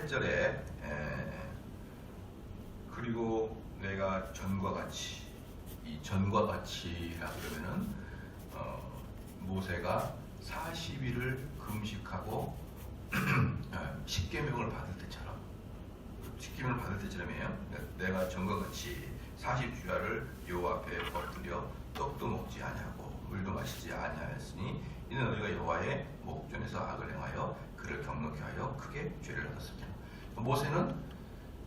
8절에 그리고 내가 전과 같이, 이 전과 같이라 그러면은 모세가 40일을 금식하고 십계명을 받을 때처럼, 십계명을 받을 때처럼이에요. 내가 전과 같이 40주야를 여호와 앞에 엎드려 떡도 먹지 아니하고 물도 마시지 아니하였으니 이는 너희가 여호와의 목전에서 악을 행하여 그를 경노케 하여 크게 죄를 얻었습니다. 모세는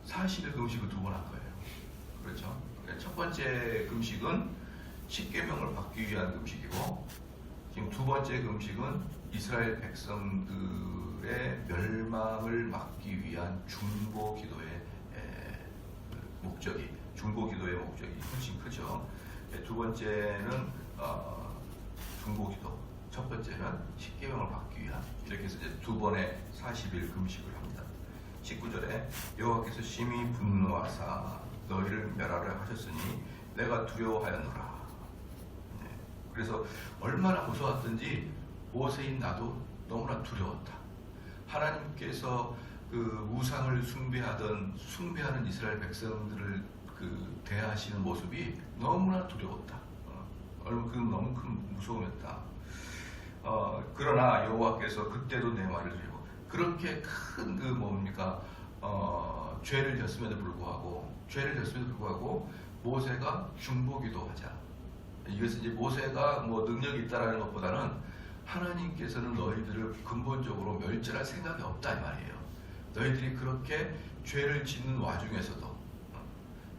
40일 금식을 2번 한 거예요. 그렇죠? 첫 번째 금식은 십계명을 받기 위한 금식이고, 지금 두 번째 금식은 이스라엘 백성들의 멸망을 막기 위한 중보 기도의 목적이, 중보 기도의 목적이 훨씬 크죠. 두 번째는 중보 기도, 첫 번째는 십계명을 받기 위한, 이렇게 해서 이제 2번의 40일 금식을 합니다. 19절에 여호와께서 심히 분노하사 너희를 멸하려 하셨으니 내가 두려워하였노라. 그래서 얼마나 무서웠던지 모세인 나도 너무나 두려웠다. 하나님께서 그 우상을 숭배하는 이스라엘 백성들을 대하시는 모습이 너무나 두려웠다. 너무 큰 무서움이었다. 그러나 여호와께서 그때도 내 말을 들으고, 그렇게 큰 죄를 졌음에도 불구하고 모세가 중보기도하자. 이것은 이제 모세가 능력이 있다라는 것보다는 하나님께서는 너희들을 근본적으로 멸절할 생각이 없다 이 말이에요. 너희들이 그렇게 죄를 짓는 와중에서도,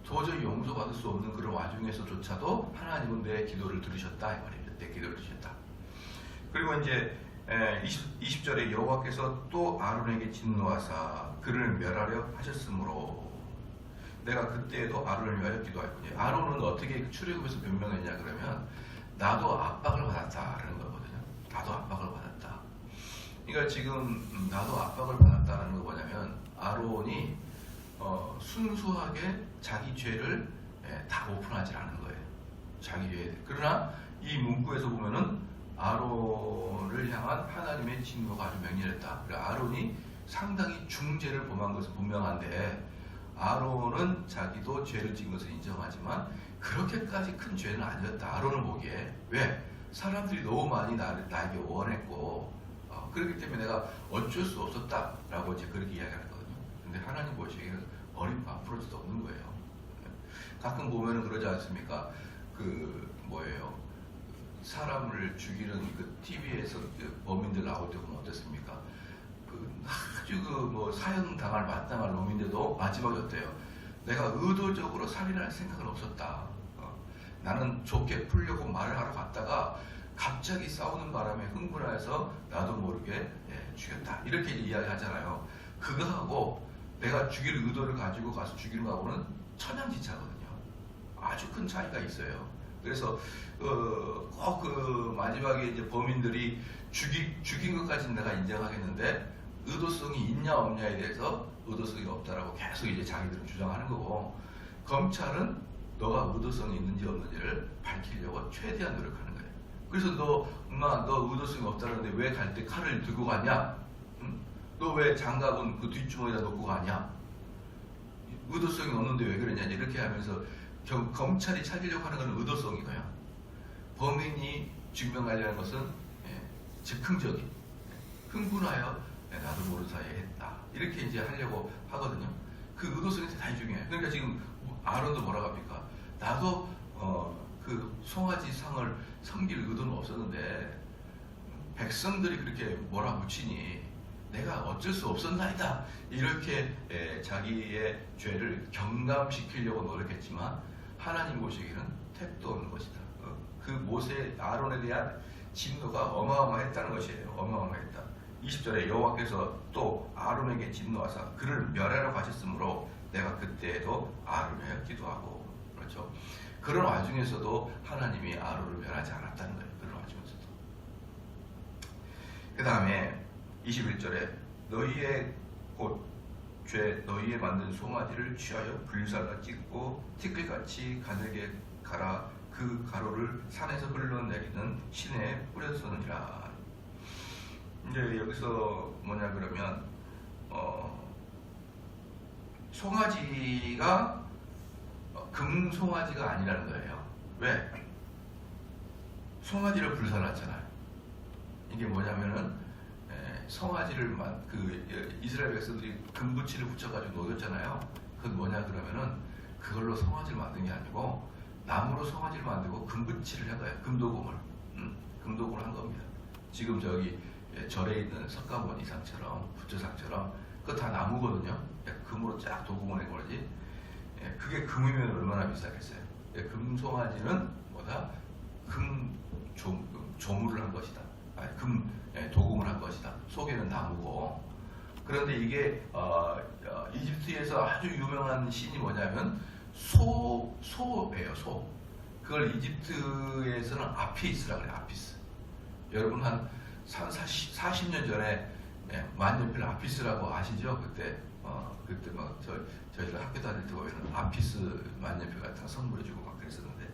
도저히 용서받을 수 없는 그런 와중에서조차도 하나님은 내 기도를 들으셨다 이 말이에요. 내 기도를 들으셨다. 그리고 이제 20절에 여호와께서 또 아론에게 진노하사 그를 멸하려 하셨으므로 내가 그때에도 아론을 위하여 기도하였군요. 아론은 어떻게 출애굽에서 변명했냐 그러면 나도 압박을 받았다라는 거거든요. 나도 압박을 받았다. 그러니까 지금 나도 압박을 받았다는 거 뭐냐면 아론이 순수하게 자기 죄를 다 오픈하지 않은 거예요. 자기 죄. 그러나 이 문구에서 보면은 아론을 향한 하나님의 진노가 아주 맹렬했다. 아론이 상당히 중죄를 범한 것은 분명한데 아론은 자기도 죄를 지은 것을 인정하지만 그렇게까지 큰 죄는 아니었다. 아론을 보기에. 왜? 사람들이 너무 많이 나에게 원했고 그렇기 때문에 내가 어쩔 수 없었다라고 이제 그렇게 이야기하거든요. 근데 하나님 보시기에는 어림도 앞으로 수도 없는 거예요. 가끔 보면은 그러지 않습니까? 사람을 죽이는 TV에서 범인들 나올 때 보면 어떻습니까? 아주 사형 마땅할 놈인데도 마지막에 어때요? 내가 의도적으로 살인할 생각은 없었다. 나는 좋게 풀려고 말을 하러 갔다가 갑자기 싸우는 바람에 흥분해서 나도 모르게 죽였다. 이렇게 이야기하잖아요. 그거하고 내가 죽일 의도를 가지고 가서 죽이는 거하고는 천양지차거든요. 아주 큰 차이가 있어요. 그래서 꼭 마지막에 이제 범인들이 죽인 것까지는 내가 인정하겠는데 의도성이 있냐 없냐에 대해서 의도성이 없다라고 계속 이제 자기들은 주장하는 거고, 검찰은 너가 의도성이 있는지 없는지를 밝히려고 최대한 노력하는 거예요. 그래서 너 의도성이 없다는데 왜 갈 때 칼을 들고 가냐? 응? 너 왜 장갑은 그 뒷주머니에다 놓고 가냐? 의도성이 없는데 왜 그러냐? 이렇게 하면서 검찰이 찾으려고 하는 건 의도성이고요. 범인이 증명하려는 것은 즉흥적인, 흥분하여 나도 모르는 사이에 했다. 이렇게 이제 하려고 하거든요. 그 의도성이 대단히 중요해요. 그러니까 지금 아론도 뭐라고 합니까? 나도 그 송아지 상을 섬길 의도는 없었는데 백성들이 그렇게 몰아붙이니 내가 어쩔 수 없었나이다. 이렇게 자기의 죄를 경감시키려고 노력했지만 하나님 보시기에는 택도 없는 것이다. 그 모세 아론에 대한 진노가 어마어마했다는 것이에요. 어마어마했다. 20절에 여호와께서 또 아론에게 진노하사 그를 멸하라고 하셨으므로 내가 그때에도 아론에 기도하고, 그렇죠. 그런 와중에서도 하나님이 아론을 멸하지 않았다는 거예요. 그런 와중에서도. 그 다음에 21절에 너희의 너희의 만든 송아지를 취하여 불살라 찢고 티끌같이 가늘게 갈아 그 가루를 산에서 흘러내리는 시내에 뿌렸었느니라. 이제 여기서 뭐냐 그러면 송아지가 금송아지가 아니라는 거예요. 왜? 송아지를 불살랐잖아요. 이게 뭐냐면은 송아지를 이스라엘 백성들이 금붙이를 붙여가지고 녹였잖아요. 그건 뭐냐 그러면은 그걸로 송아지를 만든 게 아니고 나무로 송아지를 만들고 금붙이를 한 거예요. 금도금을 금도금을 한 겁니다. 지금 저기 절에 있는 석가모니 상처럼 부처상처럼 그거 다 나무거든요. 금으로 쫙 도금을 한 거지. 그게 금이면 얼마나 비싸겠어요. 금송아지는 뭐다? 조물을 한 것이다. 도금을 한 것이다. 속에는 나무고. 그런데 이게 이집트에서 아주 유명한 신이 뭐냐면 소예요. 소. 그걸 이집트에서는 아피스라고 해요. 아피스. 여러분 한 40년 전에 만년필 아피스라고 아시죠? 그때 막 저희들 학교 다닐 때 보면 아피스 만년필 같은 거 선물해주고 막 그랬었는데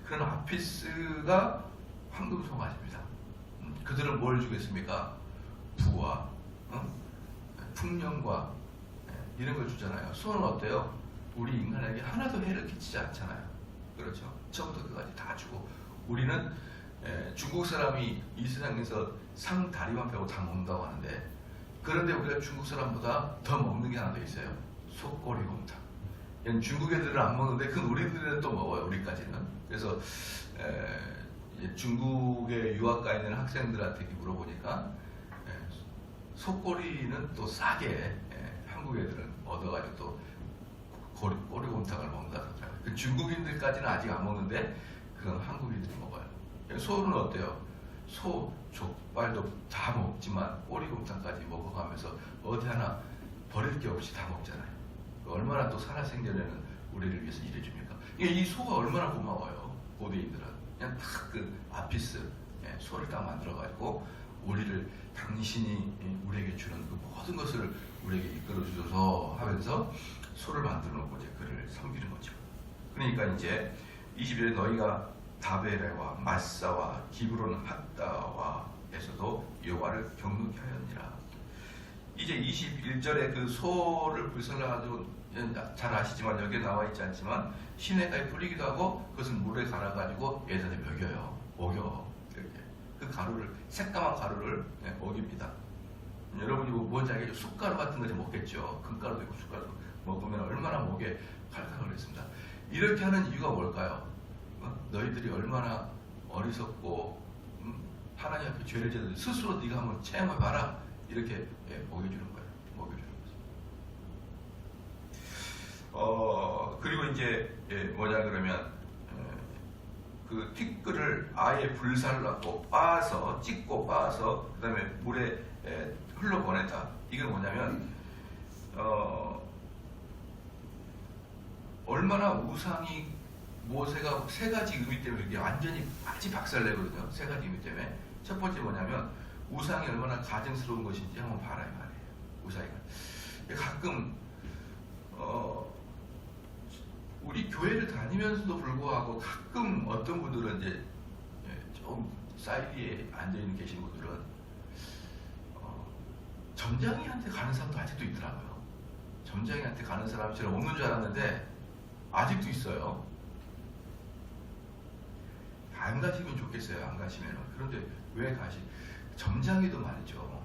그런 아피스가 황금송아지입니다. 그들은 뭘 주겠습니까? 부와 풍년과 이런 걸 주잖아요. 소는 어때요? 우리 인간에게 하나도 해를 끼치지 않잖아요. 그렇죠? 처음부터 끝까지 다 주고 우리는 중국 사람이 이 세상에서 상다리만 빼고 다 먹는다고 하는데 그런데 우리가 중국 사람보다 더 먹는 게 하나 더 있어요. 속꼬리곰탕. 중국 애들은 안 먹는데 그건 우리들은 또 먹어요. 우리까지는. 그래서 중국에 유학 가 있는 학생들한테 물어보니까 속꼬리는 또 싸게 한국 애들은 얻어가지고 또 꼬리곰탕을 먹는다 그러더라고요. 중국인들까지는 아직 안 먹는데 그건 한국인들이 먹어요. 소는 어때요? 소 족발도 다 먹지만 꼬리곰탕까지 먹어가면서 어디 하나 버릴 게 없이 다 먹잖아요. 얼마나 또 살아생전에는 우리를 위해서 일해줍니까? 이 소가 얼마나 고마워요. 고대인들은 그냥 딱 그 아피스 소를 딱 만들어가지고 우리를 당신이 우리에게 주는 그 모든 것을 우리에게 이끌어 주셔서 하면서 소를 만들어 놓고 이제 그를 섬기는 거죠. 그러니까 이제 20일에 너희가 다베레와 마사와 기브론 핫다와에서도 여호와를 경외케 하였니라. 이제 21절에 그 소를 불살라가지고 잘 아시지만 여기에 나와 있지 않지만 시내가에 뿌리기도 하고 그것을 물에 갈아가지고 예전에 먹여 이렇게 그 가루를 새까만 가루를 먹입니다. 여러분이 뭔지 알겠죠? 쑥가루 같은 거 먹겠죠. 금가루도 있고 쑥가루도 먹으면 얼마나 목에 칼칼거렸습니다. 이렇게 하는 이유가 뭘까요? 너희들이 얼마나 어리석고 하나님 앞에 죄를 지었는데 스스로 네가 한번 체험해봐라 이렇게 먹여주는 거예요. 먹여주는 거죠. 그리고 이제 뭐냐 그러면 그 티끌을 아예 불살라고 빻아서 찍고 빻아서 그 다음에 물에 흘러보냈다. 이건 뭐냐면 얼마나 우상이 모세가 세 가지 의미 때문에 이게 완전히 아주 박살내거든요. 세 가지 의미 때문에. 첫 번째 뭐냐면 우상이 얼마나 가증스러운 것인지 한번 봐라 이 말이에요. 우상이가 가끔 우리 교회를 다니면서도 불구하고 가끔 어떤 분들은 이제 좀 사이드에 앉아있는 계신 분들은 점장이한테 가는 사람도 아직도 있더라고요. 점장이한테 가는 사람처럼 없는 줄 알았는데 아직도 있어요. 안 가시면 좋겠어요. 안 가시면. 그런데 왜 가시? 점장이도 말이죠.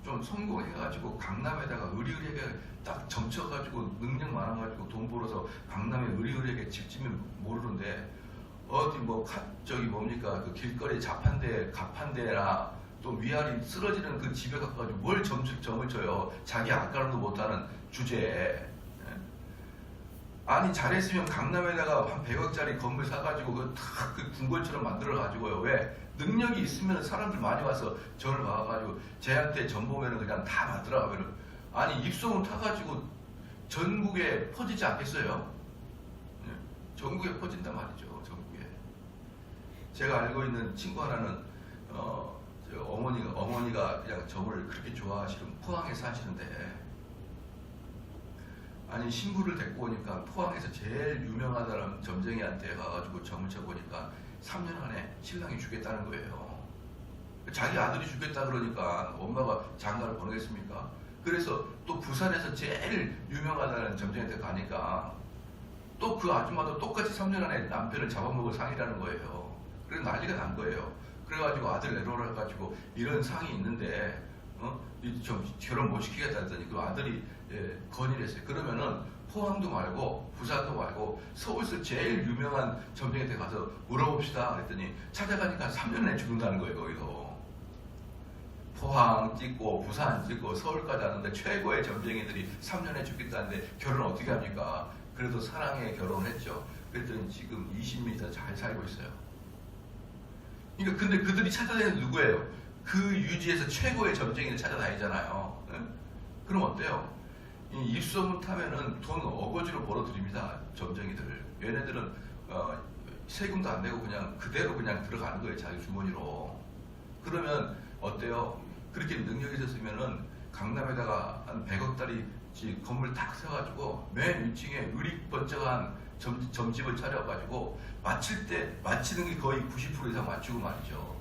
좀 성공해가지고 강남에다가 의리의리하게 딱 점쳐가지고 능력 많아가지고 돈 벌어서 강남에 의리의리하게 집 짓면 모르는데 어디 저기 뭡니까 그 길거리 자판대 가판대나 또 위아래 쓰러지는 그 집에 가가지고 뭘 점을 쳐요. 자기 아까랑도 못하는 주제에. 아니 잘했으면 강남에다가 한 100억짜리 건물 사가지고 그 궁궐처럼 만들어가지고요. 왜? 능력이 있으면 사람들 많이 와서 저를 봐가지고 쟤한테 전 보면은 그냥 다 맞더라고요. 아니 입소문 타가지고 전국에 퍼지지 않겠어요? 전국에 퍼진단 말이죠. 전국에. 제가 알고 있는 친구 하나는 어머니가 그냥 점을 그렇게 좋아하시는 포항에 사시는데 아니 신부를 데리고 오니까 포항에서 제일 유명하다는 점쟁이한테 가가지고 점을 쳐보니까 3년 안에 신랑이 죽겠다는 거예요. 자기 아들이 죽겠다 그러니까 엄마가 장가를 보내겠습니까? 그래서 또 부산에서 제일 유명하다는 점쟁이한테 가니까 또 그 아줌마도 똑같이 3년 안에 남편을 잡아먹을 상이라는 거예요. 그래서 난리가 난 거예요. 그래가지고 아들 내놓으라 해가지고 이런 상이 있는데 좀 결혼 못 시키겠다 했더니 그 아들이 건의를 했어요. 그러면은 포항도 말고 부산도 말고 서울에서 제일 유명한 점쟁이한테 가서 물어봅시다 그랬더니 찾아가니까 3년 안에 죽는다는 거예요. 거기서 포항 찍고 부산 찍고 서울까지 하는데 최고의 점쟁이들이 3년에 죽겠다는데 결혼 어떻게 합니까? 그래도 사랑에 결혼을 했죠. 그랬더니 지금 20m 잘 살고 있어요. 그러니까 근데 그들이 찾아다니는 누구예요? 그 유지에서 최고의 점쟁이를 찾아다니잖아요. 네? 그럼 어때요? 이 입소문 타면은 돈 어거지로 벌어들입니다. 점쟁이들. 얘네들은 세금도 안 내고 그냥 그대로 그냥 들어가는 거예요. 자기 주머니로. 그러면 어때요? 그렇게 능력이 있었으면은 강남에다가 한 100억짜리 건물 탁 세워가지고 맨 위층에 으릭번쩍한 점집을 차려가지고 마치는 게 거의 90% 이상 맞추고 말이죠.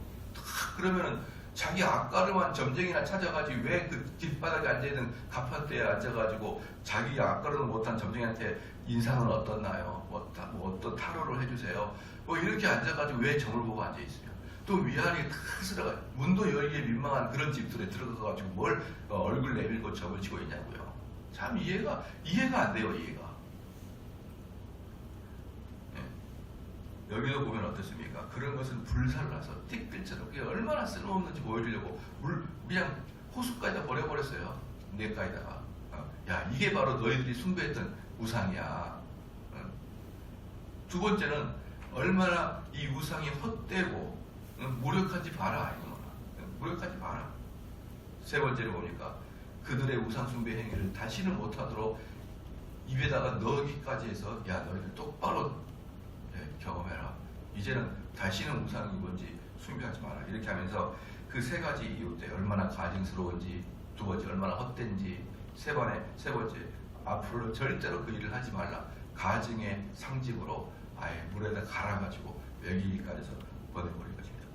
그러면은 자기 앞가름한 점쟁이나 찾아가지 왜 그 뒷바닥에 앉아있는 가판대에 앉아가지고 자기 앞가름을 못한 점쟁이한테 인상은 어떻나요? 어떤 타로를 해주세요. 뭐 이렇게 앉아가지고 왜 점을 보고 앉아있어요? 또 위아래 다 쓸어가 문도 열기에 민망한 그런 집들에 들어가가지고 뭘 얼굴 내밀고 점을 치고 있냐고요. 참 이해가 안 돼요. 이해가. 네. 여기도 보면 어떻습니까? 그런 것은 불살라서 띠끌처럼 그게 얼마나 쓸모없는지 보여주려고 그냥 호숫가에다 버려버렸어요. 냇가에다가. 야 이게 바로 너희들이 숭배했던 우상이야. 두 번째는 얼마나 이 우상이 헛되고 무력한지 봐라. 무력하지 마라. 세 번째로 보니까 그들의 우상 숭배 행위를 다시는 못하도록 입에다가 넣기까지 해서 야 너희들 똑바로 경험해라. 이제는 다시는 우상이 뭔지 숭배하지 마라. 이렇게 하면서 그 세 가지 이유 때 얼마나 가증스러운지, 두 번째 얼마나 헛된지, 세 번째 앞으로 절대로 그 일을 하지 말라. 가증의 상징으로 아예 물에다 갈아가지고 외기까지 해서 보내버린 것입니다.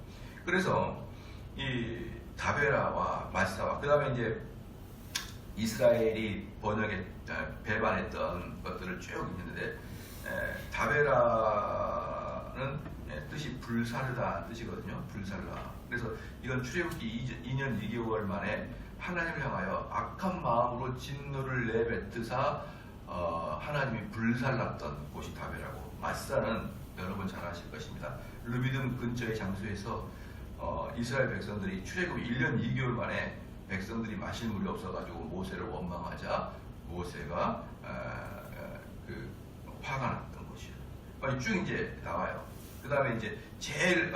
그래서 이 다베라와 마사와 그 다음에 이제 이스라엘이 배반했던 것들을 쭉 있는데 다베라는 뜻이 불살다는 뜻이거든요. 불살라. 그래서 이건 출애굽기 2년 2개월 만에 하나님을 향하여 악한 마음으로 진노를 내뱉으사 하나님이 불살랐던 곳이 다베라고, 마사는 여러분 잘 아실 것입니다. 르비딤 근처의 장소에서 이스라엘 백성들이 출애굽 1년 2개월 만에 백성들이 마실 물이 없어가지고 모세를 원망하자 모세가 화가 났던 곳이에요. 쭉 이제 나와요. 그 다음에 이제 제일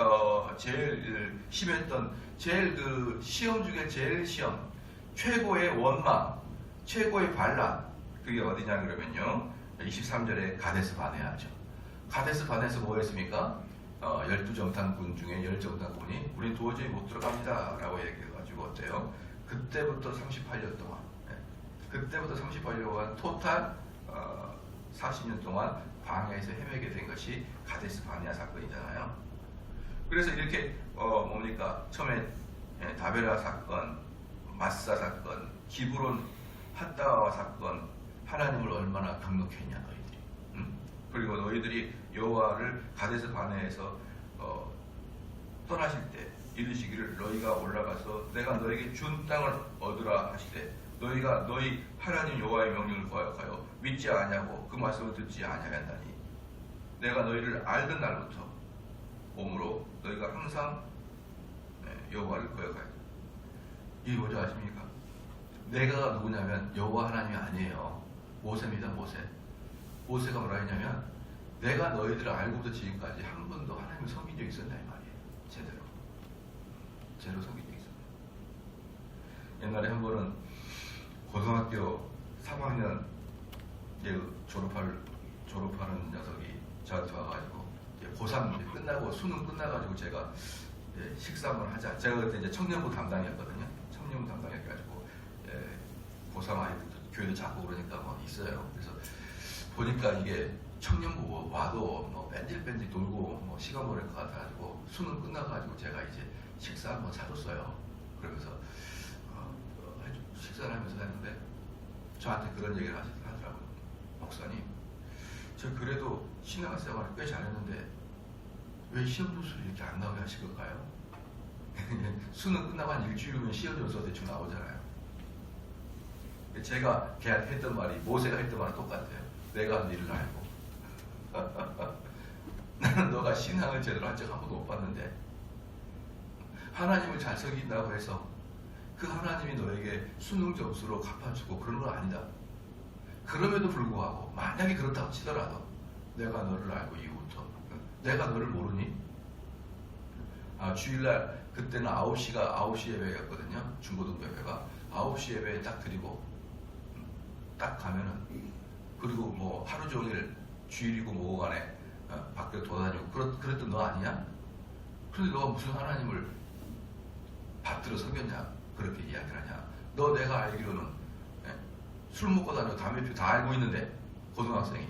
심했던 제일 시험 중에 제일 시험, 최고의 원망, 최고의 반란, 그게 어디냐 그러면요 23절에 가데스 바네아죠. 가데스 바네아에서 뭐 했습니까? 12정탐꾼 중에 10정탐꾼이 우린 도저히 못 들어갑니다 라고 얘기해가지고 어때요? 그때부터 38년 동안 그때부터 38년 동안 토탈 40년 동안 광야에서 헤매게 된 것이 가데스 바네아 사건이잖아요. 그래서 이렇게 뭡니까? 처음에 다베라 사건, 마사 사건, 기브론 핫다와 사건, 하나님을 얼마나 경력했냐 너희들이. 그리고 너희들이 여호와를 가데스 바네아에서 떠나실 때 이르시기를 너희가 올라가서 내가 너에게 준 땅을 얻으라 하시되 너희가 너희 하나님 여호와의 명령을 거역하여 믿지 아니하고 그 말씀을 듣지 아니하였나니 내가 너희를 알던 날부터 몸으로 너희가 항상 여호와를 거역하여. 이게 뭔지 아십니까? 내가 누구냐면 여호와 하나님이 아니에요. 모세입니다. 모세가 뭐라 했냐면 내가 너희들을 알고부터 지금까지 한 번도 하나님을 섬긴 적이 있었냐 이 말이에요. 제대로 섬긴 적이 있었냐. 옛날에 한 번은 고등학교 3학년 졸업하는 녀석이 저한테 와가지고 고3 끝나고 수능 끝나가지고 제가 식사 한번 하자. 제가 그때 이제 청년부 담당이었거든요. 청년부 담당해가지고 고3 아이들도 교회도 자꾸 그러니까 막 있어요. 그래서 보니까 이게 청년부 와도 뭐 뺀질뺀질 돌고 뭐 시간 보낼 것 같아가지고 수능 끝나가지고 제가 이제 식사 한번 사줬어요. 그러면서 식사를 하면서 했는데 저한테 그런 얘기를 하더라고요. 목사님, 저 그래도 신앙생활을 꽤 잘했는데 왜 시험 점수를 이렇게 안 나오게 하실 걸까요? 수능 끝나고 한 일주일 후면 시험 점수가 대충 나오잖아요. 제가 걔한테 했던 말이, 모세가 했던 말은 똑같아요. 내가 한 일을 알고 나는 너가 신앙을 제대로 한 적 한 번도 못 봤는데 하나님을 잘 섬긴다고 해서 그 하나님이 너에게 수능 점수로 갚아주고 그런 건 아니다. 그럼에도 불구하고 만약에 그렇다고 치더라도 내가 너를 알고 이후부터 내가 너를 모르니? 주일날 그때는 9시 예배였거든요. 중고등부 예배가 9시 예배에 딱 드리고 딱 가면은, 그리고 뭐 하루 종일 주일이고 뭐고 간에 밖에 돌아다니고 그랬던 너 아니냐? 그런데 너가 무슨 하나님을 받들어 섬겼냐? 그렇게 이야기를 하냐? 너 내가 알기로는 술 먹고 다니고 담배 피우고 다 알고 있는데, 고등학생이.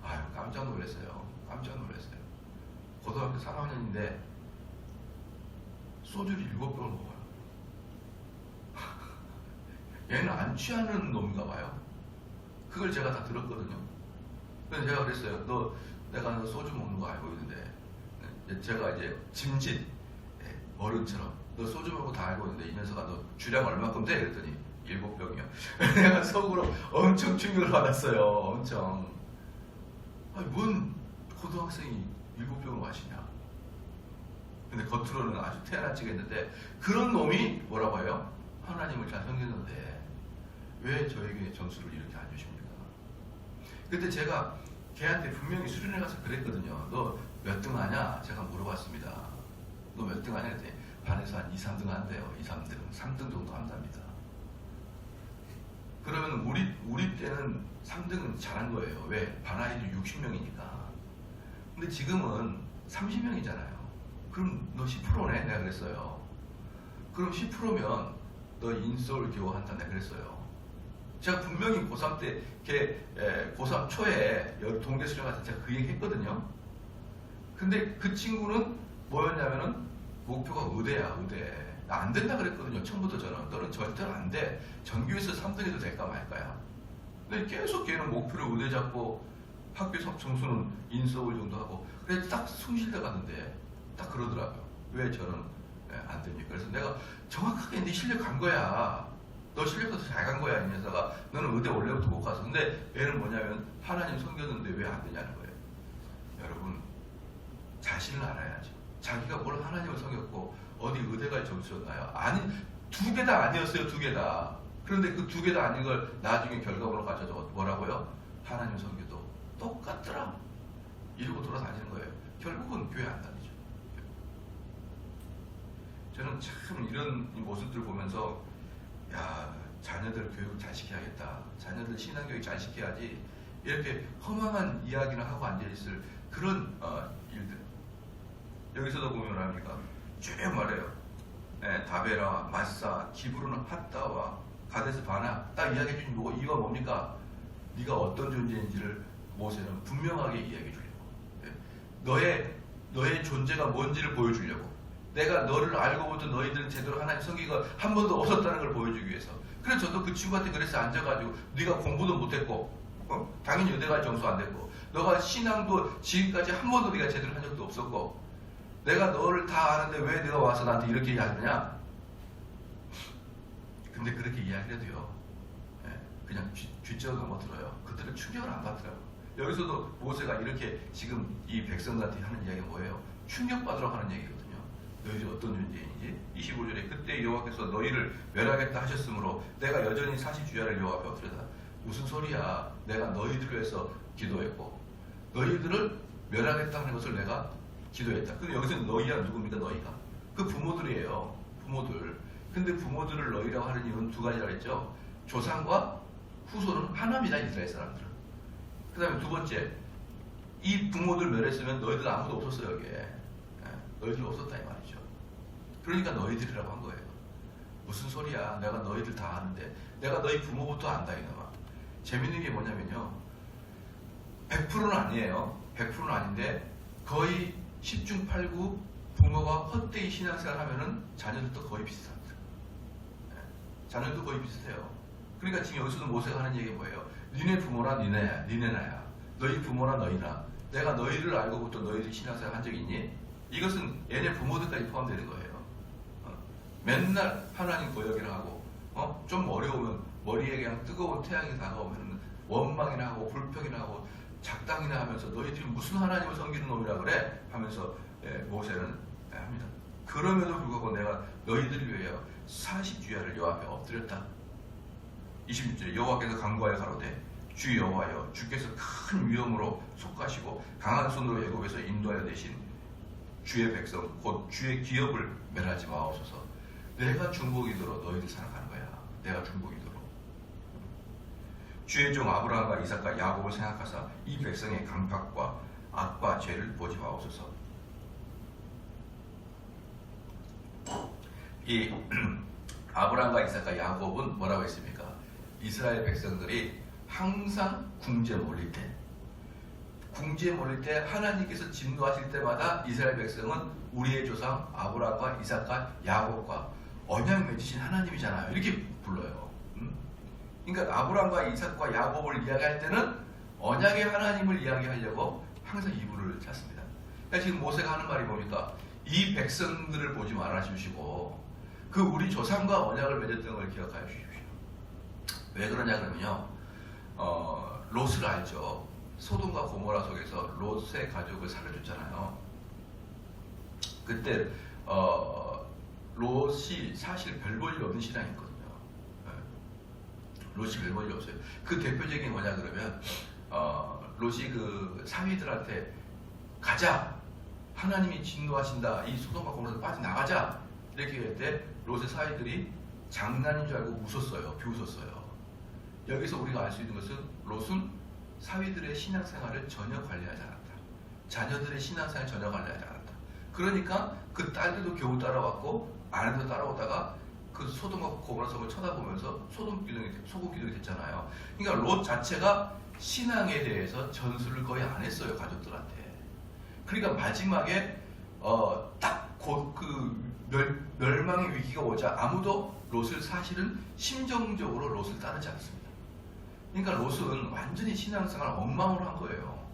아유, 깜짝 놀랐어요. 깜짝 놀랐어요. 고등학교 3학년인데 소주를 7병을 먹어요. 얘는 안 취하는 놈인가 봐요. 그걸 제가 다 들었거든요. 그래서 제가 그랬어요. 내가 너 소주 먹는 거 알고 있는데, 제가 이제 짐짓 어른처럼 너 소주 먹고 다 알고 있는데 이 녀석아 너 주량 얼마큼 돼? 그랬더니 7병이요. 내가 속으로 엄청 충격을 받았어요. 엄청. 아니, 뭔 고등학생이 7병을 마시냐? 근데 겉으로는 아주 태어나지겠는데, 그런 놈이 뭐라고 해요? 하나님을 잘 섬겼는데 왜 저에게 점수를 이렇게 안 주십니까? 그때 제가 걔한테 분명히 수련회 가서 그랬거든요. 너 몇 등 하냐? 제가 물어봤습니다. 너 몇 등 하냐? 그랬더니 반에서 한 2, 3등 한대요. 2, 3등. 3등 정도 한답니다. 그러면 우리 때는 3등은 잘한 거예요. 왜? 반 아이들이 60명이니까. 근데 지금은 30명이잖아요. 그럼 너 10%네? 내가 그랬어요. 그럼 10%면 너 인서울 기호한다. 내가 그랬어요. 제가 분명히 고3 때, 고3 초에 동계 수련 갔을 때 제가 그 얘기 했거든요. 근데 그 친구는 뭐였냐면은 목표가 의대야, 의대. 나 안 된다 그랬거든요. 처음부터 저는. 너는 절대로 안 돼. 전교에서 3등해도 될까 말까야. 근데 계속 걔는 목표를 의대 잡고 학교 점수는 인서울 정도 하고, 그래서 딱 숨쉴 때 갔는데 딱 그러더라고요. 왜 저는 안 됩니까? 그래서 내가 정확하게 네 실력 간 거야. 너 실력도 잘 간 거야. 이 녀석아. 너는 의대 원래부터 못 가서. 근데 얘는 뭐냐면 하나님 섬겼는데 왜 안 되냐는 거예요. 여러분, 자신을 알아야죠. 자기가 뭘 하나님을 섬겼고 어디 의대 갈 점수였나요? 아니, 2개 다 아니었어요. 2개 다. 그런데 그 2개 다 아닌 걸 나중에 결과물로 가져서 뭐라고요? 하나님 섬겨도 똑같더라. 이러고 돌아다니는 거예요. 결국은 교회 안 다니죠. 저는 참 이런 모습들 보면서, 야, 자녀들 교육 잘 시켜야겠다. 자녀들 신앙교육 잘 시켜야지. 이렇게 허망한 이야기를 하고 앉아있을 그런 일들. 여기서도 보면 합니까? 쭉 말해요. 다베라, 마사, 기브루는 핫다와 가데스 바나. 딱 이야기해 주니 뭐 이거 뭡니까? 네가 어떤 존재인지를 모세는 분명하게 이야기해 주려고. 너의 존재가 뭔지를 보여주려고. 내가 너를 알고부터 너희들은 제대로 하나님 섬기가 한 번도 없었다는 걸 보여주기 위해서. 그래서 저도 그 친구한테 그래서 앉아가지고, 네가 공부도 못했고, 당연히 의대 갈 점수 안 됐고, 너가 신앙도 지금까지 한 번도 네가 제대로 한 적도 없었고, 내가 너를 다 아는데 왜 내가 와서 나한테 이렇게 이야기하느냐? 근데 그렇게 이야기해도요, 그냥 쥐쩍 넘어들어요. 그들은 충격을 안 받더라고요. 여기서도 모세가 이렇게 지금 이 백성들한테 하는 이야기가 뭐예요? 충격받으라고 하는 얘기거든요. 너희들이 어떤 존재인지. 25절에 그때 여호와께서 너희를 멸하겠다 하셨으므로 내가 여전히 사시주야를 여호와 앞에 엎드렸다. 무슨 소리야? 내가 너희들을 위해서 기도했고 너희들을 멸하겠다 하는 것을 내가 기도했다. 근데 여기서 너희야 누굽니까? 너희가. 그 부모들이에요. 부모들. 근데 부모들을 너희라고 하는 이유는 2가지라고 했죠. 조상과 후손은 하나입니다. 이스라엘 사람들은. 그 다음에 2번째, 이 부모들 멸했으면 너희들 아무도 없었어요. 여기에. 너희들 없었다 이 말이죠. 그러니까 너희들이라고 한 거예요. 무슨 소리야? 내가 너희들 다 아는데. 내가 너희 부모부터 안다 이놈아. 재밌는 게 뭐냐면요, 100%는 아니에요. 100%는 아닌데 거의 10중 8구 부모가 헛되이 신앙생활 하면은 자녀들도 거의 비슷합니다. 자녀도 거의 비슷해요. 그러니까 지금 여기서도 모세가 하는 얘기 뭐예요? 니네 부모나 니네 나야. 너희 부모나 너희나. 내가 너희를 알고부터 너희들이 신앙생활 한 적이 있니? 이것은 얘네 부모들까지 포함되는 거예요. 맨날 하나님 고역이라 하고, 좀 어려우면 머리에 그냥 뜨거운 태양이 다가오면 원망이나 하고 불평이나 하고 작당이나 하면서 너희들이 무슨 하나님을 섬기는 놈이라 그래? 하면서 모세는 합니다. 그럼에도 불구하고 내가 너희들을 위하여 40주야를 여호와 앞에 엎드렸다. 26절에 여호와께서 간구하여 가로되 주 여호와여 주께서 큰 위험으로 속하시고 강한 손으로 애굽에서 인도하여 내신 주의 백성 곧 주의 기업을 멸하지 마옵소서. 내가 중보기도로 너희들 살아가는 거야. 내가 중보기도로. 주의 종 아브라함과 이삭과 야곱을 생각하사 이 백성의 강팍과 악과 죄를 보지 마옵소서. 이 아브라함과 이삭과 야곱은 뭐라고 했습니까? 이스라엘 백성들이 항상 궁지에 몰릴 때 하나님께서 진노하실 때마다 이스라엘 백성은 우리의 조상 아브라함과 이삭과 야곱과 언약 맺으신 하나님이잖아요. 이렇게 불러요. 그러니까 아브라함과 이삭과 야곱을 이야기할 때는 언약의 하나님을 이야기하려고 항상 이불을 찾습니다. 그러니까 지금 모세가 하는 말이 뭡니까? 이 백성들을 보지 말아 주시고 그 우리 조상과 언약을 맺었던 걸 기억하여 주십시오. 왜 그러냐 그러면요. 롯을 알죠. 소돔과 고모라 속에서 롯의 가족을 살려줬잖아요. 그때 롯이 사실 별 볼 일 없는 신앙이었거든요. 롯이 별 볼 일 없어요. 그 대표적인 뭐냐 그러면 롯이 그 사위들한테 가자. 하나님이 진노하신다. 이 소돔과 고모라에서 빠져나가자. 이렇게 할 때 롯의 사위들이 장난인 줄 알고 웃었어요. 비웃었어요. 여기서 우리가 알 수 있는 것은 롯은 사위들의 신앙생활을 전혀 관리하지 않았다. 자녀들의 신앙생활을 전혀 관리하지 않았다. 그러니까 그 딸들도 겨우 따라왔고 아내도 따라오다가 그 소돔과 고모라 성을 쳐다보면서 소금 기둥이 됐잖아요. 그러니까 롯 자체가 신앙에 대해서 전수를 거의 안 했어요. 가족들한테. 그러니까 마지막에 딱 곧 그 멸망의 위기가 오자 아무도 롯을 사실은 심정적으로 롯을 따르지 않습니다. 그러니까 롯은 완전히 신앙생활 엉망으로 한 거예요.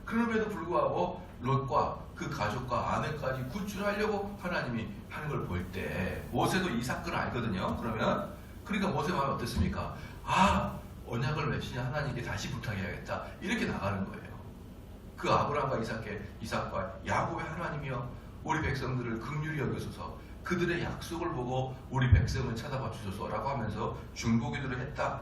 그럼에도 불구하고 롯과 그 가족과 아내까지 구출하려고 하나님이 하는 걸 볼 때 모세도 이 사건을 알거든요. 그러니까 모세 마음이 어땠습니까? 언약을 맺으신 하나님께 다시 부탁해야겠다. 이렇게 나가는 거예요. 그 아브라함과 이삭과 야곱의 하나님이여 우리 백성들을 긍휼히 여기소서 그들의 약속을 보고 우리 백성을 찾아봐 주소서라고 하면서 중보기도를 했다.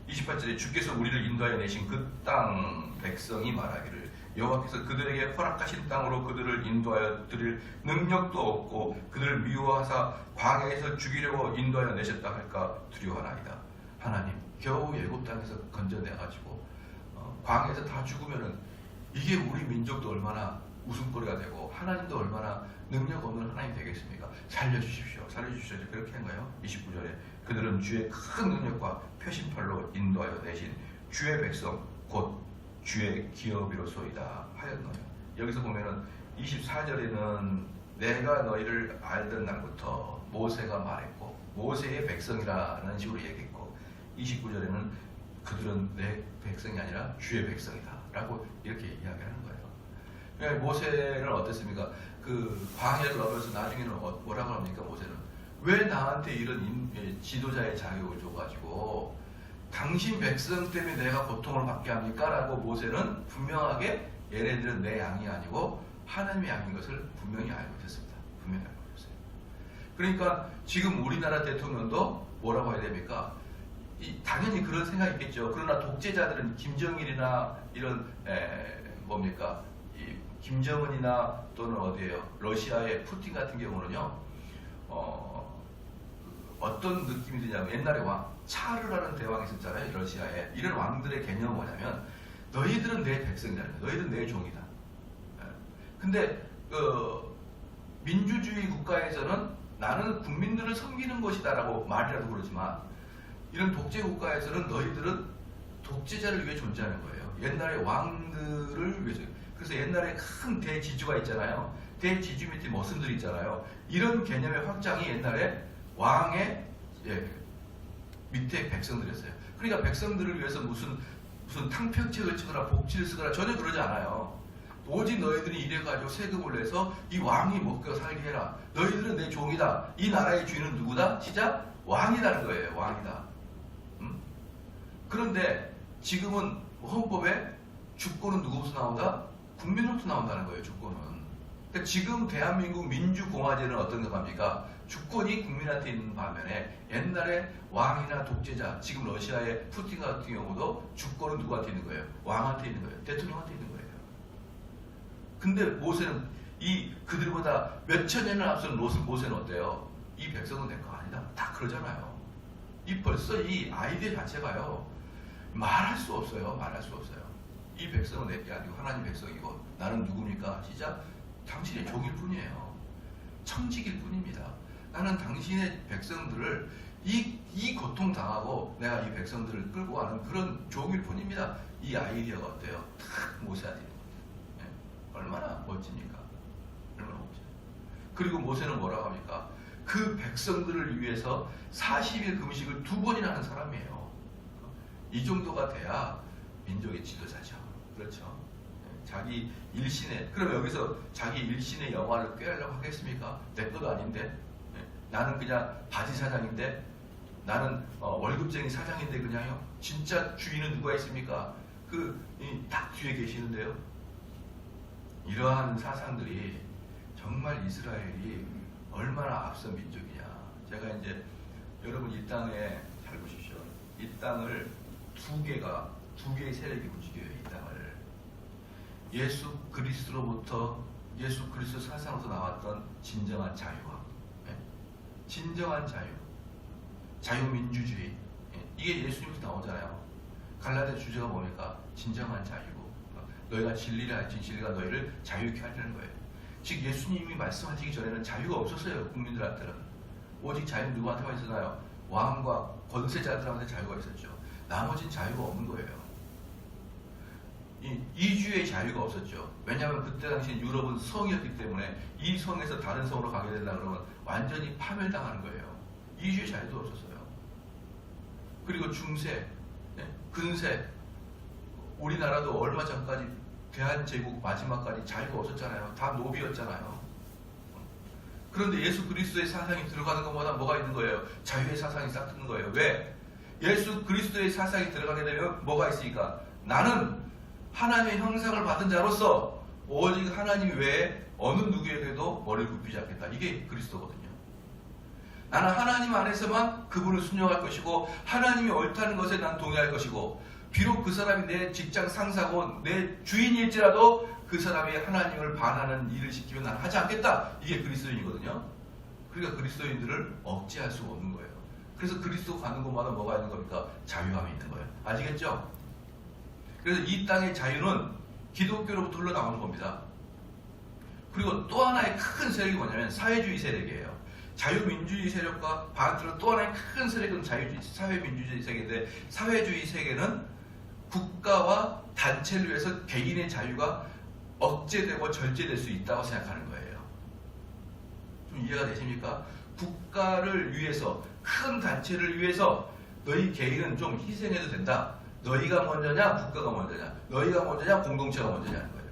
28절에 주께서 우리를 인도하여 내신 그 땅 백성이 말하기를 여호와께서 그들에게 허락하신 땅으로 그들을 인도하여 드릴 능력도 없고 그들을 미워하사 광야에서 죽이려고 인도하여 내셨다 할까 두려워하나이다. 하나님 겨우 애굽 땅에서 건져내가지고 광야에서 다 죽으면은 이게 우리 민족도 얼마나 웃음거리가 되고 하나님도 얼마나 능력 없는 하나님 되겠습니까? 살려주십시오. 그렇게 한 거예요. 29절에 그들은 주의 큰 능력과 표심팔로 인도하여 내신 주의 백성 곧 주의 기업이로소이다 하였노니. 여기서 보면은 24절에는 내가 너희를 알던 날부터 모세가 말했고 모세의 백성이라는 식으로 얘기했고 29절에는 그들은 내 백성이 아니라 주의 백성이다 라고 이렇게 이야기하는 거예요. 그러니까 모세는 어땠습니까? 그 광야를 넘어서 나중에는 뭐라고 합니까? 모세는 왜 나한테 이런 지도자의 자격을 줘가지고 당신 백성 때문에 내가 고통을 받게 합니까? 라고 모세는 분명하게 얘네들은 내 양이 아니고 하나님의 양인 것을 분명히 알고 있었습니다. 분명히 알고 있었어요. 그러니까 지금 우리나라 대통령도 뭐라고 해야 됩니까? 당연히 그런 생각이 있겠죠. 그러나 독재자들은 김정일이나 이런 김정은이나 또는 어디에요? 러시아의 푸틴 같은 경우는요. 어떤 느낌이 드냐면 옛날에 차르라는 대왕이 있었잖아요. 러시아에. 이런 왕들의 개념은 뭐냐면 너희들은 내 백성이다. 너희들은 내 종이다. 근데 민주주의 국가에서는 나는 국민들을 섬기는 것이다 라고 말이라도 그러지만 이런 독재 국가에서는 너희들은 독재자를 위해 존재하는 거예요. 옛날에 왕들을 위해서. 그래서 옛날에 큰 대지주가 있잖아요. 대지주 밑에 머슴들이 있잖아요. 이런 개념의 확장이 옛날에 왕의 밑에 백성들이었어요. 그러니까 백성들을 위해서 무슨 탕평책을 치거나 복지를 쓰거나 전혀 그러지 않아요. 오직 너희들이 이래가지고 세금을 내서 이 왕이 먹고 살게 해라. 너희들은 내 종이다. 이 나라의 주인은 누구다? 시작 왕이라는 거예요. 왕이다. 그런데 지금은 헌법에 주권은 누구부터 나온다? 국민으로부터 나온다는 거예요. 주권은. 그러니까 지금 대한민국 민주공화제는 어떤 겁니까? 주권이 국민한테 있는 반면에 옛날에 왕이나 독재자, 지금 러시아의 푸틴 같은 경우도 주권은 누구한테 있는 거예요? 왕한테 있는 거예요. 대통령한테 있는 거예요. 근데 모세는 그들보다 몇천 년을 앞선 모세는 어때요? 이 백성은 내 거 아니다. 다 그러잖아요. 벌써 이 아이디어 자체가요. 말할 수 없어요. 말할 수 없어요. 이 백성은 내 게 아니고 하나님 백성이고 나는 누굽니까? 시작. 당신의 종일 뿐이에요. 청직일 뿐입니다. 나는 당신의 백성들을 이 고통당하고 내가 이 백성들을 끌고 가는 그런 종일 뿐입니다. 이 아이디어가 어때요? 탁 모세한테 얼마나 멋집니까? 얼마나 멋져요. 그리고 모세는 뭐라고 합니까? 그 백성들을 위해서 40일 금식을 2번이나 하는 사람이에요. 이 정도가 돼야 민족의 지도자죠. 그렇죠? 자기 일신의, 그럼 여기서 자기 일신의 영화를 꾀하려고 하겠습니까? 내 것도 아닌데? 나는 그냥 바지 사장인데? 나는 월급쟁이 사장인데 그냥요? 진짜 주인은 누가 있습니까? 딱 뒤에 계시는데요? 이러한 사상들이 정말 이스라엘이 얼마나 앞선 민족이냐. 제가 이제 여러분 이 땅에 잘 보십시오. 이 땅을 두 개의 세력이 움직여요. 이 땅을. 예수 그리스도로부터 예수 그리스도 사상으로서 나왔던 진정한 자유와 진정한 자유민주주의 이게 예수님부터 나오잖아요. 갈라디아 주제가 뭡니까? 진정한 자유고 너희가 진리를 알지 진리가 너희를 자유케 하려는 거예요. 즉 예수님이 말씀하시기 전에는 자유가 없었어요. 국민들한테는. 오직 자유는 누구한테만 있었나요? 왕과 권세자들한테 자유가 있었죠. 나머지는 자유가 없는 거예요. 이주의 자유가 없었죠. 왜냐하면 그때 당시 유럽은 성이었기 때문에 이 성에서 다른 성으로 가게 되려고 그러면 완전히 파멸당하는 거예요. 이주의 자유도 없었어요. 그리고 중세, 근세, 우리나라도 얼마 전까지 대한제국 마지막까지 자유가 없었잖아요. 다 노비였잖아요. 그런데 예수 그리스도의 사상이 들어가는 것마다 뭐가 있는 거예요? 자유의 사상이 싹 트는 거예요. 왜? 예수 그리스도의 사상이 들어가게 되면 뭐가 있으니까? 나는 하나님의 형상을 받은 자로서 오직 하나님 외에 어느 누구에게도 머리를 굽히지 않겠다. 이게 그리스도거든요. 나는 하나님 안에서만 그분을 순종할 것이고 하나님이 옳다는 것에 난 동의할 것이고 비록 그 사람이 내 직장 상사고 내 주인일지라도 그 사람이 하나님을 반하는 일을 시키면 난 하지 않겠다. 이게 그리스도인이거든요. 그러니까 그리스도인들을 억제할 수가 없는 거예요. 그래서 그리스도 가는 곳마다 뭐가 있는 겁니까? 자유함이 있는 거예요. 아시겠죠? 그래서 이 땅의 자유는 기독교로부터 흘러나오는 겁니다. 그리고 또 하나의 큰 세력이 뭐냐면 사회주의 세력이에요. 자유민주주의 세력과 반대로 또 하나의 큰 세력은 사회민주주의 세계인데 사회주의 세계는 국가와 단체를 위해서 개인의 자유가 억제되고 절제될 수 있다고 생각하는 거예요. 좀 이해가 되십니까? 국가를 위해서 큰 단체를 위해서 너희 개인은 좀 희생해도 된다. 너희가 먼저냐 국가가 먼저냐 너희가 먼저냐 공동체가 먼저냐는 거예요.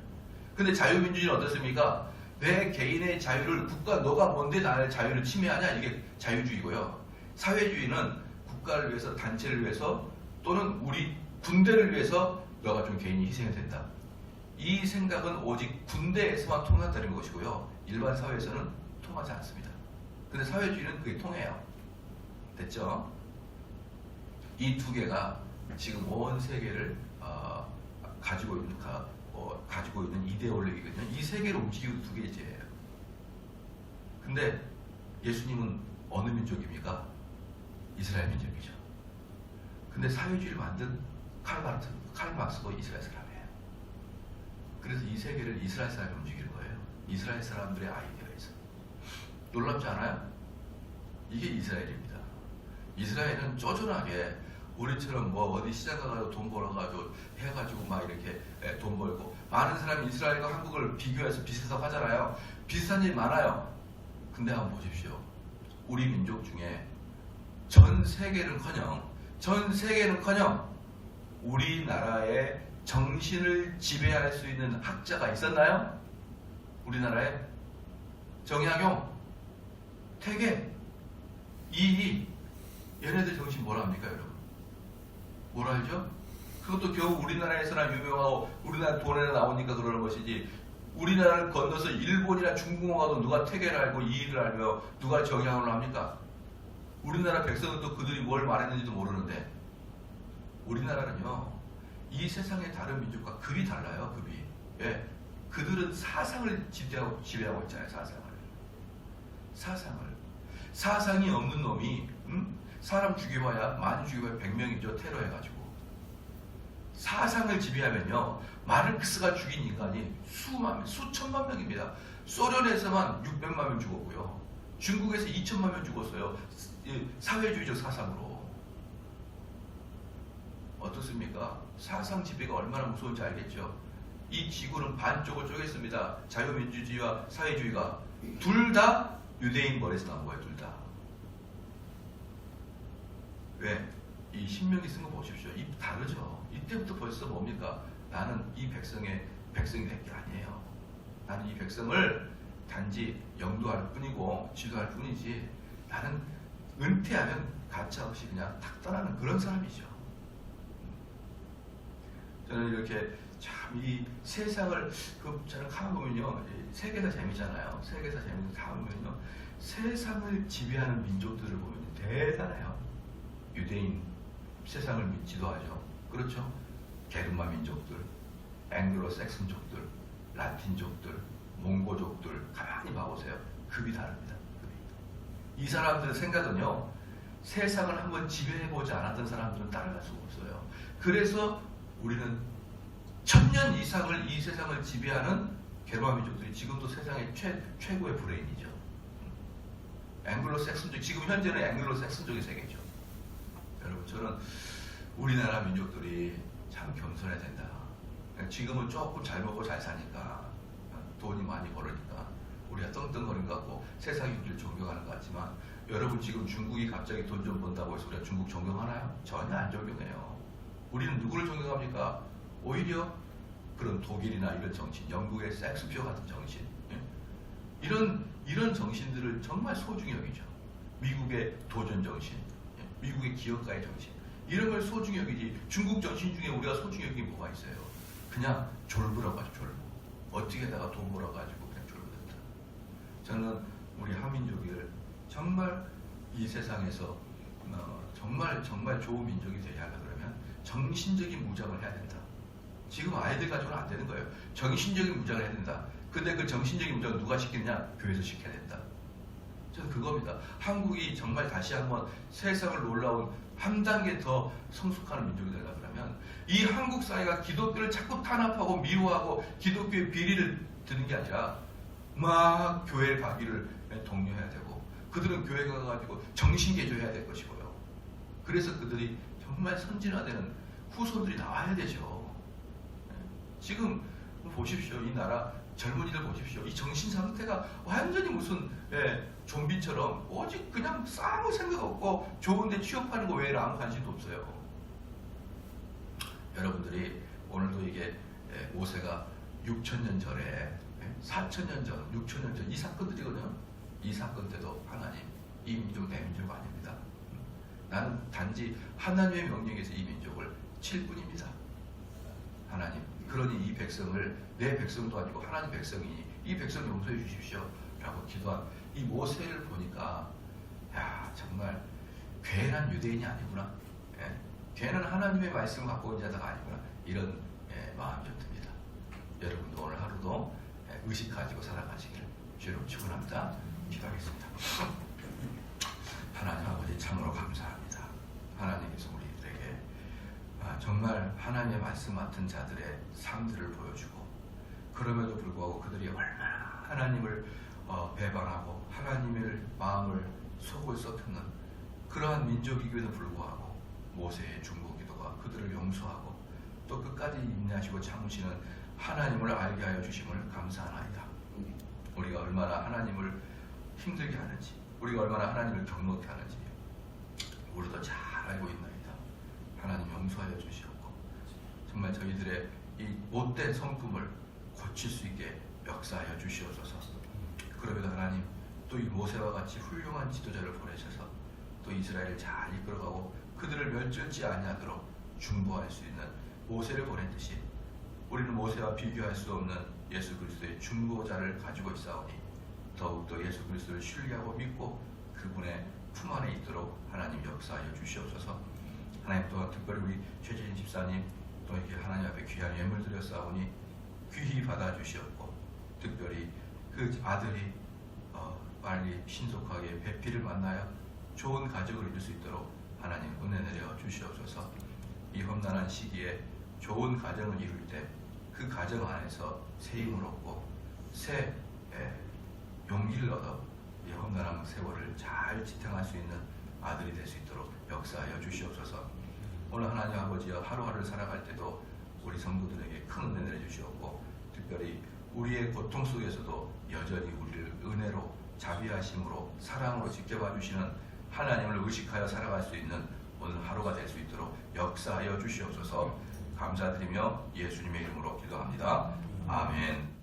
근데 자유민주주의는 어떻습니까? 내 개인의 자유를 너가 뭔데 나의 자유를 침해하냐 이게 자유주의고요. 사회주의는 국가를 위해서 단체를 위해서 또는 우리 군대를 위해서 너가 좀 개인이 희생해도 된다. 이 생각은 오직 군대에서만 통한다는 것이고요. 일반 사회에서는 통하지 않습니다. 근데 사회주의는 그게 통해요. 됐죠? 이 두 개가 지금 온 세계를 가지고 있는 이데올로기거든요. 이 세계를 움직이는 두 개제예요. 근데 예수님은 어느 민족입니까? 이스라엘 민족이죠. 근데 사회주의를 만든 칼 마르크스도 이스라엘 사람이에요. 그래서 이 세계를 이스라엘 사람이 움직이는 거예요. 이스라엘 사람들의 아이디어가 있어요. 놀랍지 않아요? 이게 이스라엘입니다. 이스라엘은 쪼잔하게 우리처럼 어디 시장 가가지고 돈 벌어가지고 해가지고 막 이렇게 돈 벌고 많은 사람이 이스라엘과 한국을 비교해서 비슷하다고 하잖아요. 비슷한 일이 많아요. 근데 한번 보십시오. 우리 민족 중에 전 세계는커녕 우리나라의 정신을 지배할 수 있는 학자가 있었나요? 우리나라에 정약용, 태계, 이희, 얘네들 정신 뭐라 합니까, 여러분? 뭐라 알죠? 그것도 겨우 우리나라에서나 유명하고 우리나라 돈에나 나오니까 그러는 것이지, 우리나라를 건너서 일본이나 중국어 가도 누가 태계를 알고 이희를 알며 누가 정약용을 합니까? 우리나라 백성은 또 그들이 뭘 말했는지도 모르는데, 우리나라는요, 이 세상의 다른 민족과 급이 달라요, 급이. 예. 그들은 사상을 지배하고 있잖아요, 사상이 없는 놈이, 사람 죽여봐야, 많이 죽여봐야 100명이죠, 테러해가지고. 사상을 지배하면요, 마르크스가 죽인 인간이 수천만 명입니다. 소련에서만 600만 명 죽었고요. 중국에서 2천만 명 죽었어요. 사회주의적 사상으로. 어떻습니까? 사상 지배가 얼마나 무서운지 알겠죠? 이 지구는 반쪽을 쪼갰습니다. 자유민주주의와 사회주의가. 둘 다 유대인 머리에서 나온 거예요, 둘 다. 왜? 이 신명기 쓴 거 보십시오. 이 다르죠? 이때부터 벌써 뭡니까? 나는 이 백성이 될 게 아니에요. 나는 이 백성을 단지 영도할 뿐이고 지도할 뿐이지, 나는 은퇴하면 가차없이 그냥 탁 떠나는 그런 사람이죠. 저는 이렇게 참 이 세상을 저는 가만 보면요, 세계사 재미잖아요. 세계사 재미도 다 보면요, 세상을 지배하는 민족들을 보면 대단해요. 유대인 세상을 지도하죠. 그렇죠? 게르만 민족들, 앵글로색슨족들, 라틴족들, 몽고족들 가만히 봐보세요. 급이 다릅니다. 급이. 이 사람들의 생각은요, 세상을 한번 지배해보지 않았던 사람들은 따라갈 수가 없어요. 그래서 우리는 1000년 이상을 이 세상을 지배하는 게르만 민족들이 지금도 세상의 최고의 브레인이죠. 앵글로색슨족, 지금 현재는 앵글로색슨족의 세계죠. 여러분, 저는 우리나라 민족들이 참 겸손해야 된다. 지금은 조금 잘 먹고 잘 사니까, 돈이 많이 벌으니까 우리가 떵떵거리는 것 같고 세상이 우리를 존경하는 것 같지만, 여러분 지금 중국이 갑자기 돈 좀 번다고 해서 우리가 중국 존경하나요? 전혀 안 존경해요. 우리는 누구를 존경합니까? 오히려 그런 독일이나 이런 정신, 영국의 섹스피어 같은 정신, 이런 정신들을 정말 소중히 여기죠. 미국의 도전 정신, 미국의 기업가의 정신, 이런 걸 소중히 여기지. 중국 정신 중에 우리가 소중히 여기게 뭐가 있어요? 그냥 졸부라고 하죠, 졸부. 어떻게다가 돈 벌어가지고 그냥 졸부됐다. 저는 우리 한민족을 정말 이 세상에서 정말 좋은 민족이 되게 하려 그러면 정신적인 무장을 해야 된다. 지금 아이들 가지고는 안 되는 거예요. 정신적인 무장을 해야 된다. 근데 그 정신적인 무장을 누가 시키느냐? 교회에서 시켜야 된다. 저는 그겁니다. 한국이 정말 다시 한번 세상을 놀라운 한 단계 더 성숙하는 민족이 되려 그러면, 이 한국 사회가 기독교를 자꾸 탄압하고 미워하고 기독교의 비리를 드는 게 아니라 막 교회에 가기를 독려해야 되고, 그들은 교회 가가지고 정신개조해야 될 것이고요. 그래서 그들이 정말 선진화되는 후손들이 나와야 되죠. 지금 보십시오. 이 나라 젊은이들 보십시오. 이 정신 상태가 완전히 무슨 좀비처럼 오직 그냥 아무 생각 없고 좋은데 취업하는 거 외에는 아무 관심도 없어요. 여러분들이 오늘도 이게 모세가 6,000년 전에 4,000년 전, 6,000년 전 이 사건들이거든요. 이 사건 때도 하나님, 이 민족 내 민족 아닙니다. 나는 단지 하나님의 명령에서 이 민족을 칠 뿐입니다. 하나님, 그러니 이 백성을 내 백성도 아니고 하나님 백성이니 이 백성 용서해 주십시오 라고 기도한 이 모세를 보니까, 야, 정말 괜한 유대인이 아니구나, 괜한 하나님의 말씀을 갖고 온 자가 아니구나, 이런 마음이 좀 듭니다. 여러분도 오늘 하루도 의식 가지고 살아가시기를 주로 축원합니다. 기도하겠습니다. 하나님 아버지, 참으로 감사합니다. 하나님께서 우리들에게 정말 하나님의 말씀 맡은 자들의 삶들을 보여주고, 그럼에도 불구하고 그들이 얼마나 하나님을 배반하고 하나님의 마음을 속을 썩히는 그러한 민족이기에도 불구하고 모세의 중보기도가 그들을 용서하고 또 끝까지 인내하시고 참으시는 하나님을 알게 하여 주심을 감사하나이다. 우리가 얼마나 하나님을 힘들게 하는지, 우리가 얼마나 하나님을 경노케 하는지 우리도 잘 알고 있나이다. 하나님 용서하여 주시옵고 정말 저희들의 이 못된 성품을 고칠 수 있게 역사하여 주시옵소서. 그러면서 하나님 또 이 모세와 같이 훌륭한 지도자를 보내셔서 또 이스라엘을 잘 이끌어가고 그들을 멸절지 아니하도록 중보할 수 있는 모세를 보냈듯이 우리는 모세와 비교할 수 없는 예수 그리스도의 중보자를 가지고 있사오니 더욱더 예수 그리스도를 신뢰하고 믿고 그분의 품 안에 있도록 하나님 역사하여 주시옵소서. 하나님 또한 특별히 우리 최재진 집사님 또 이렇게 하나님 앞에 귀한 예물 드렸사오니 귀히 받아주시옵고 특별히 그 아들이 빨리 신속하게 배필을 만나야 좋은 가정을 이룰 수 있도록 하나님 은혜 내려 주시옵소서. 이 험난한 시기에 좋은 가정을 이룰 때 그 가정 안에서 새 힘을 얻고 새 용기를 얻어 이 험난한 세월을 잘 지탱할 수 있는 아들이 될 수 있도록 역사하여 주시옵소서. 오늘 하나님 아버지여 하루하루를 살아갈 때도 우리 성도들에게 큰 은혜 내려 주시옵고 특별히 우리의 고통 속에서도 여전히 우리를 은혜로 자비하심으로 사랑으로 지켜봐 주시는 하나님을 의식하여 살아갈 수 있는 오늘 하루가 될 수 있도록 역사하여 주시옵소서. 감사드리며 예수님의 이름으로 기도합니다. 아멘.